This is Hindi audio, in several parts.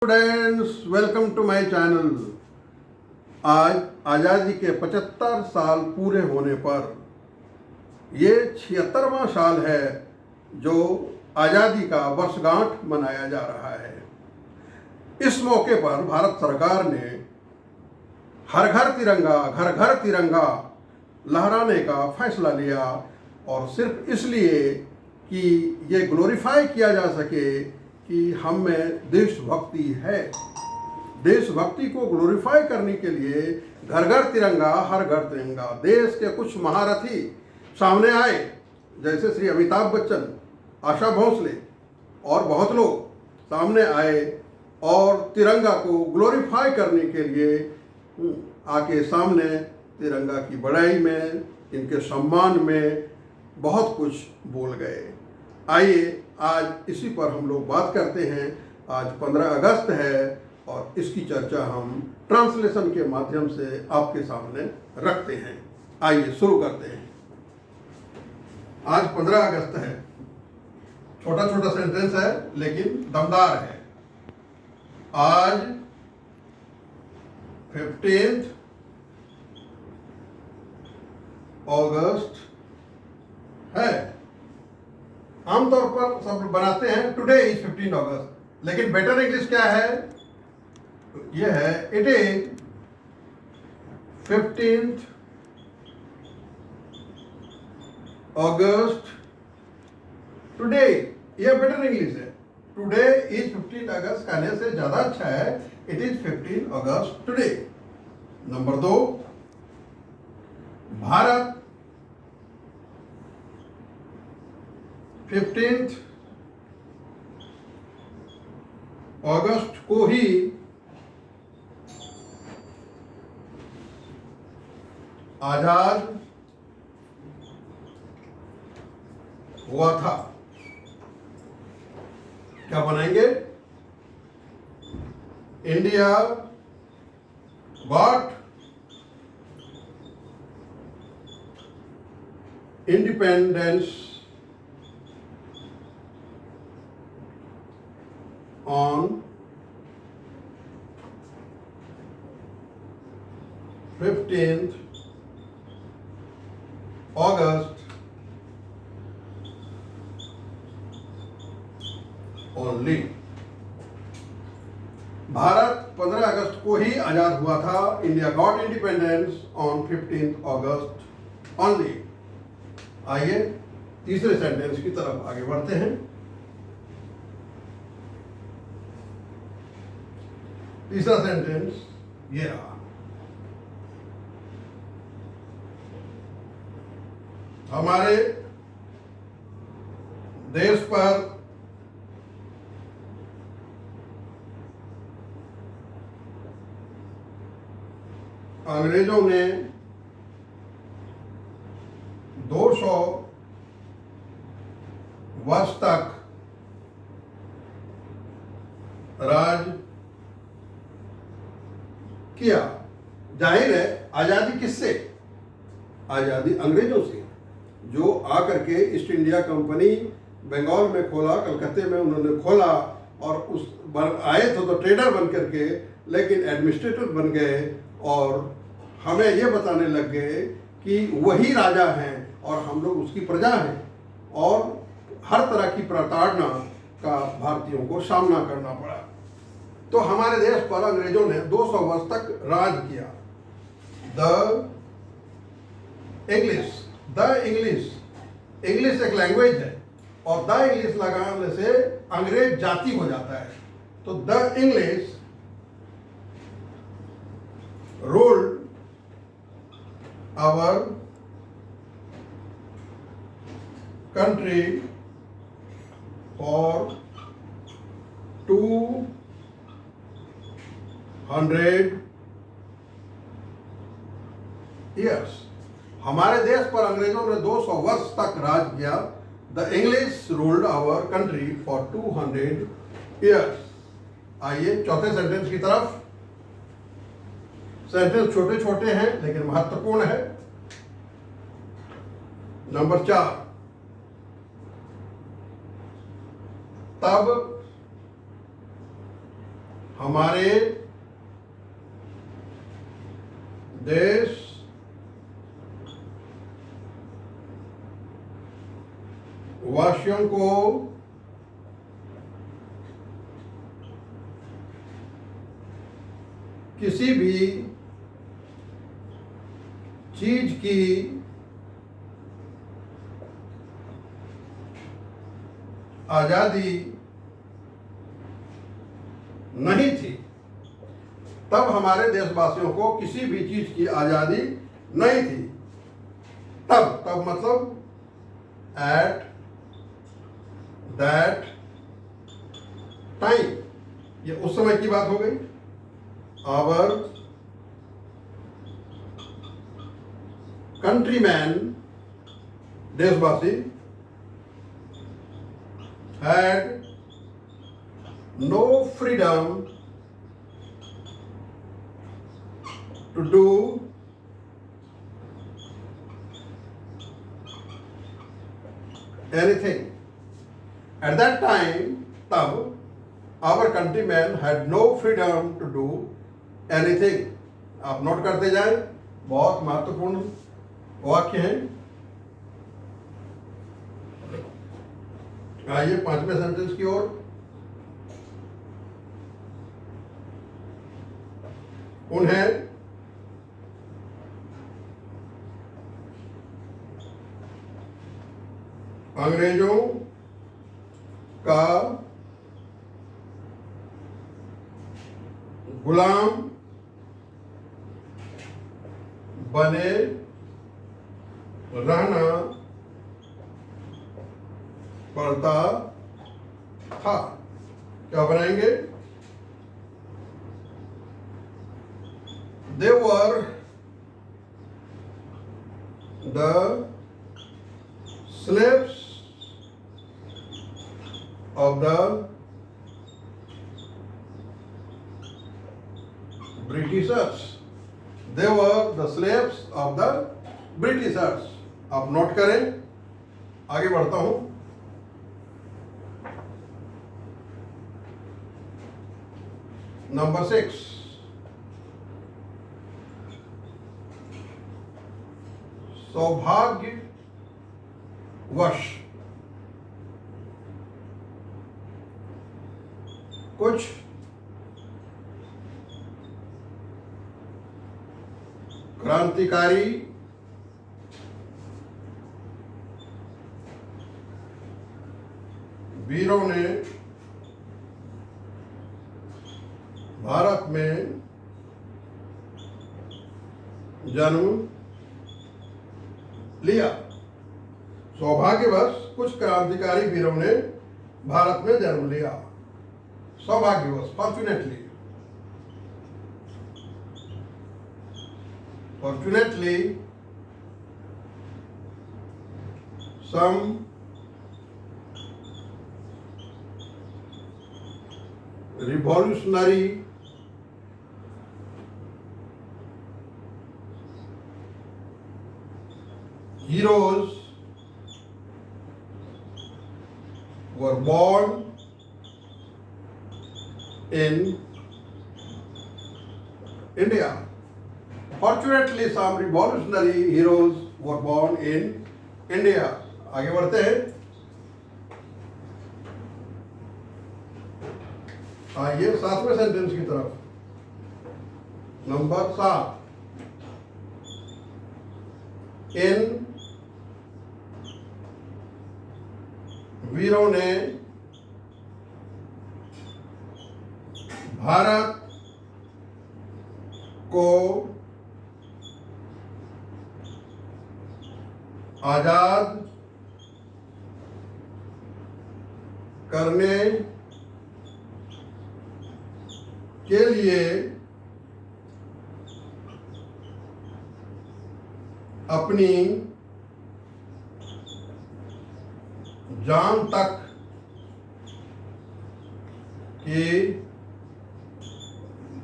Students, welcome to my channel. आज आज़ादी के 75 साल पूरे होने पर ये 76वां साल है जो आज़ादी का वर्षगांठ मनाया जा रहा है। इस मौके पर भारत सरकार ने हर घर तिरंगा घर घर तिरंगा लहराने का फैसला लिया, और सिर्फ इसलिए कि ये ग्लोरीफाई किया जा सके कि हम में देशभक्ति है। देशभक्ति को ग्लोरीफाई करने के लिए घर घर तिरंगा हर घर तिरंगा। देश के कुछ महारथी सामने आए, जैसे श्री अमिताभ बच्चन, आशा भोसले और बहुत लोग सामने आए और तिरंगा को ग्लोरीफाई करने के लिए आके सामने तिरंगा की बड़ाई में, इनके सम्मान में बहुत कुछ बोल गए। आइए आज इसी पर हम लोग बात करते हैं। आज 15 अगस्त है और इसकी चर्चा हम ट्रांसलेशन के माध्यम से आपके सामने रखते हैं। आइए शुरू करते हैं। आज 15 अगस्त है। छोटा छोटा सेंटेंस है लेकिन दमदार है। आज 15 अगस्त है। आमतौर पर सब बनाते हैं टुडे इज 15 अगस्त, लेकिन बेटर इंग्लिश क्या है? यह है इट इज 15 अगस्त टुडे। यह बेटर इंग्लिश है। टुडे इज 15 अगस्त कहने से ज्यादा अच्छा है it is 15 August today. Number 2, Bharat 15 अगस्त को ही आजाद हुआ था। क्या बनाएंगे? India got independence on 15th August only। Bharat 15 अगस्त को ही आजाद हुआ था। India got independence on 15th August only. आइए तीसरे सेंटेंस की तरफ आगे बढ़ते हैं। तीसरा सेंटेंस ये रहा। हमारे देश पर अंग्रेजों ने 200 वर्ष तक राज किया। जाहिर है आजादी किससे? आजादी अंग्रेजों से, जो आकर के ईस्ट इंडिया कंपनी बंगाल में खोला, कलकत्ते में उन्होंने खोला, और उस आए थे तो ट्रेडर बन करके, लेकिन एडमिनिस्ट्रेटर बन गए और हमें ये बताने लग गए कि वही राजा हैं और हम लोग उसकी प्रजा हैं, और हर तरह की प्रताड़ना का भारतीयों को सामना करना पड़ा। तो हमारे देश पर अंग्रेजों ने 200 वर्ष तक राज किया। इंग्लिश एक लैंग्वेज है, और द इंग्लिश लगाने से अंग्रेज जाति हो जाता है। तो the English ruled our country for 200 years. हमारे देश पर अंग्रेजों ने 200 वर्ष तक राज किया। The English ruled our country for 200 years. आइए चौथे सेंटेंस की तरफ। सेंटेंस छोटे छोटे हैं लेकिन महत्वपूर्ण है। नंबर 4, तब हमारे देश वासियों को किसी भी चीज की आजादी नहीं थी। तब हमारे देशवासियों को किसी भी चीज की आजादी नहीं थी। तब मतलब एट दैट टाइम, ये उस समय की बात हो गई। आवर कंट्रीमैन, देशवासी, had no freedom to do anything. At that time, तब our countrymen had no freedom to do anything. आप नोट करते जाएं, बहुत महत्वपूर्ण वाक्य है। आइए 5वें सेंटेंस की ओर। उन्हें अंग्रेजों का गुलाम बने रहना पड़ता था। क्या बनाएंगे? They were the slaves of the Britishers. They were the slaves of the Britishers. आप नोट करें, आगे बढ़ता हूं। नंबर 6, सौभाग्यवश कुछ क्रांतिकारी वीरों ने भारत में जन्म लिया। सौभाग्यवश कुछ क्रांतिकारी वीरों ने भारत में जन्म लिया। सौभाग्यवश, fortunately some revolutionary heroes were born in India. Fortunately, some revolutionary heroes were born in India. आगे बढ़ते हैं। आइए 7वें सेंटेंस की तरफ। नंबर 7, इन वीरों ने भारत को आजाद करने के लिए अपनी जान तक की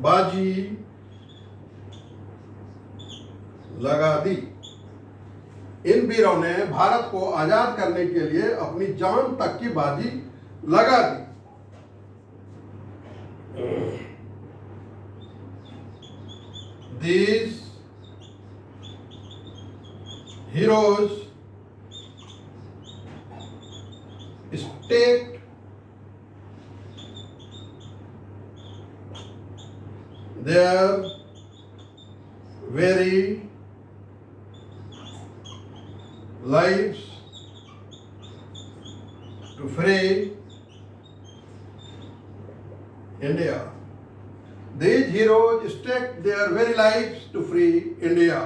बाजी लगा दी। इन वीरों ने भारत को आजाद करने के लिए अपनी जान तक की बाजी लगा दी। these heroes staked their very lives to free India. These heroes staked their very lives to free India.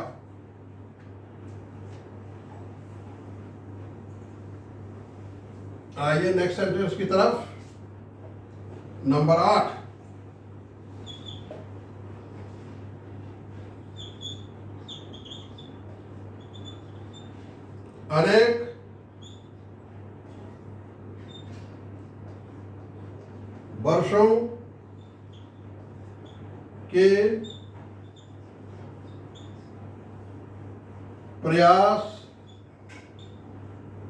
आइए नेक्स्ट सेंटेंस की तरफ। नंबर 8, अनेक वर्षों के प्रयास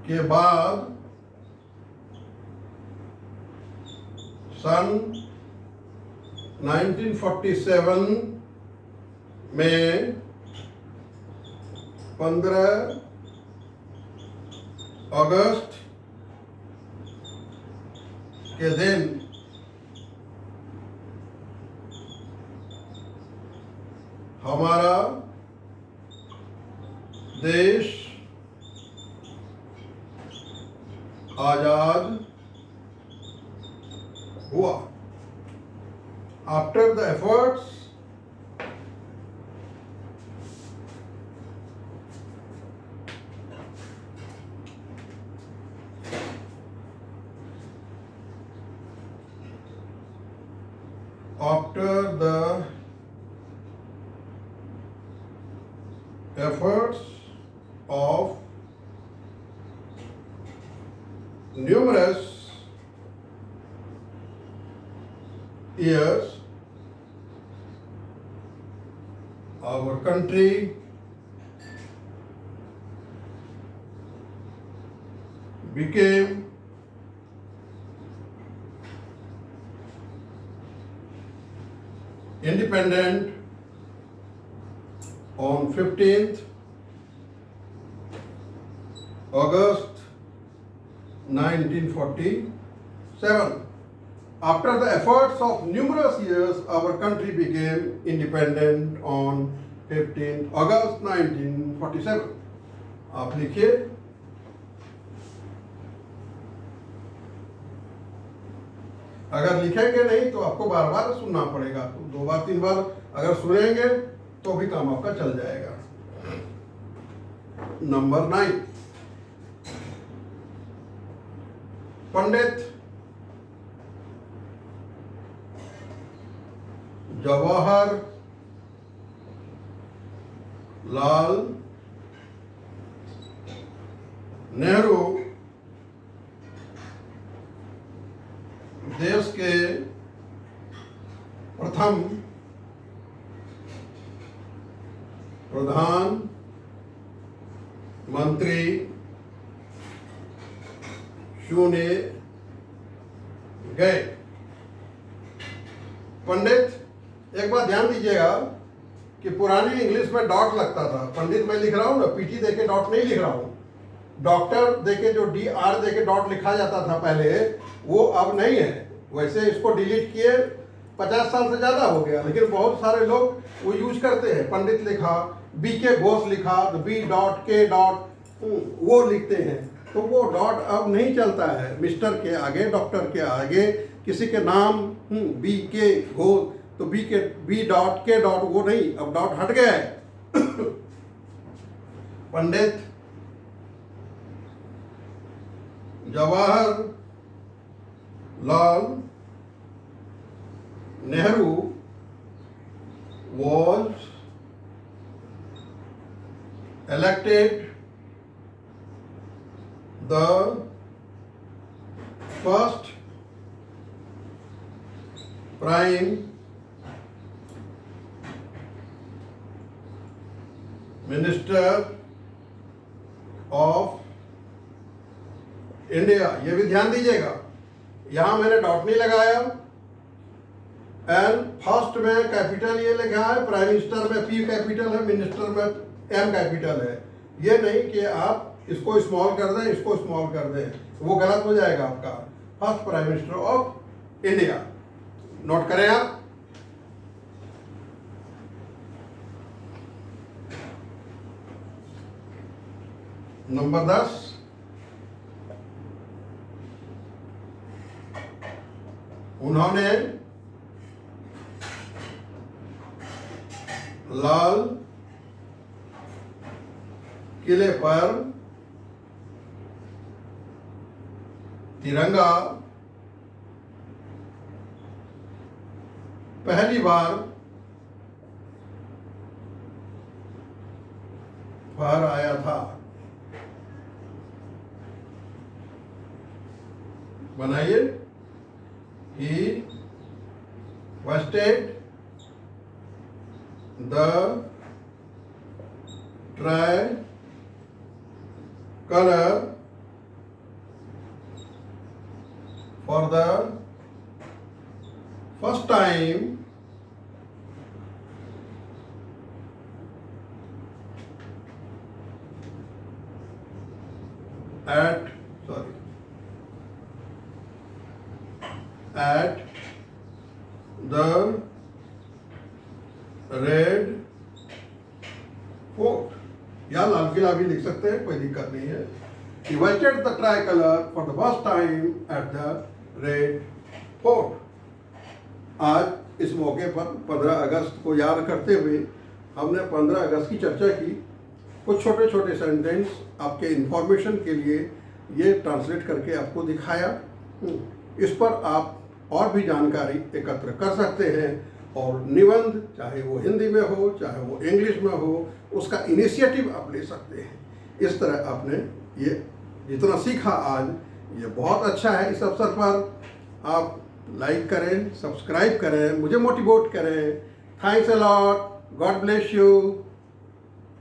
के बाद सन 1947 में 15 अगस्त के दिन हमारा देश आजाद हुआ। After the efforts after the efforts of numerous years, our country became independent on 15th August 1947. After the efforts of numerous years, our country became independent on 15th August 1947. आप लिखिए, अगर लिखेंगे नहीं तो आपको बार बार सुनना पड़ेगा, तो 2 बार 3 बार अगर सुनेंगे तो भी काम आपका चल जाएगा। नंबर 9, पंडित जवाहर लाल नेहरू देश के प्रथम प्रधान मंत्री चुने गए। पंडित, एक बात ध्यान दीजिएगा कि पुरानी इंग्लिश में डॉट लगता था। पंडित मैं लिख रहा हूँ ना, पीटी देके डॉट नहीं लिख रहा हूँ। डॉक्टर देके जो DR देके डॉट लिखा जाता था पहले, वो अब नहीं है। वैसे इसको डिलीट किए 50 साल से ज़्यादा हो गया, लेकिन बहुत सारे लोग वो यूज करते हैं। पंडित लिखा, BK घोष लिखा तो B डॉट K डॉट वो लिखते हैं, तो वो डॉट अब नहीं चलता है। मिस्टर के आगे, डॉक्टर के आगे किसी के नाम BK घोष तो B डॉट K डॉट वो नहीं, अब डॉट हट गया है। Pandit Jawahar Lal Nehru was elected the first prime minister of India. ये भी ध्यान दीजिएगा, यहां मैंने डॉट नहीं लगाया, एंड फर्स्ट में कैपिटल ये लिखा है, प्राइम मिनिस्टर में पी कैपिटल है, मिनिस्टर में एम कैपिटल है। ये नहीं कि आप इसको स्मॉल कर दें, इसको स्मॉल कर दें, वो गलत हो जाएगा आपका। First prime minister of India, note करें आप। नंबर 10, उन्होंने लाल किले पर तिरंगा पहली बार फहराया था। बनाइए। He hoisted the tricolor for the first time at the red fort, या लाल किला भी लिख सकते हैं, कोई दिक्कत नहीं है। He hoisted the tricolor for the first time at the red fort. आज इस मौके पर 15 अगस्त को याद करते हुए हमने 15 अगस्त की चर्चा की। कुछ छोटे छोटे सेंटेंस आपके इंफॉर्मेशन के लिए ये ट्रांसलेट करके आपको दिखाया। इस पर आप और भी जानकारी एकत्र कर सकते हैं, और निबंध चाहे वो हिंदी में हो चाहे वो इंग्लिश में हो, उसका इनिशिएटिव आप ले सकते हैं। इस तरह आपने ये जितना सीखा आज, ये बहुत अच्छा है। इस अवसर पर आप लाइक करें, सब्सक्राइब करें, मुझे मोटिवेट करें। Thanks a lot, God bless you.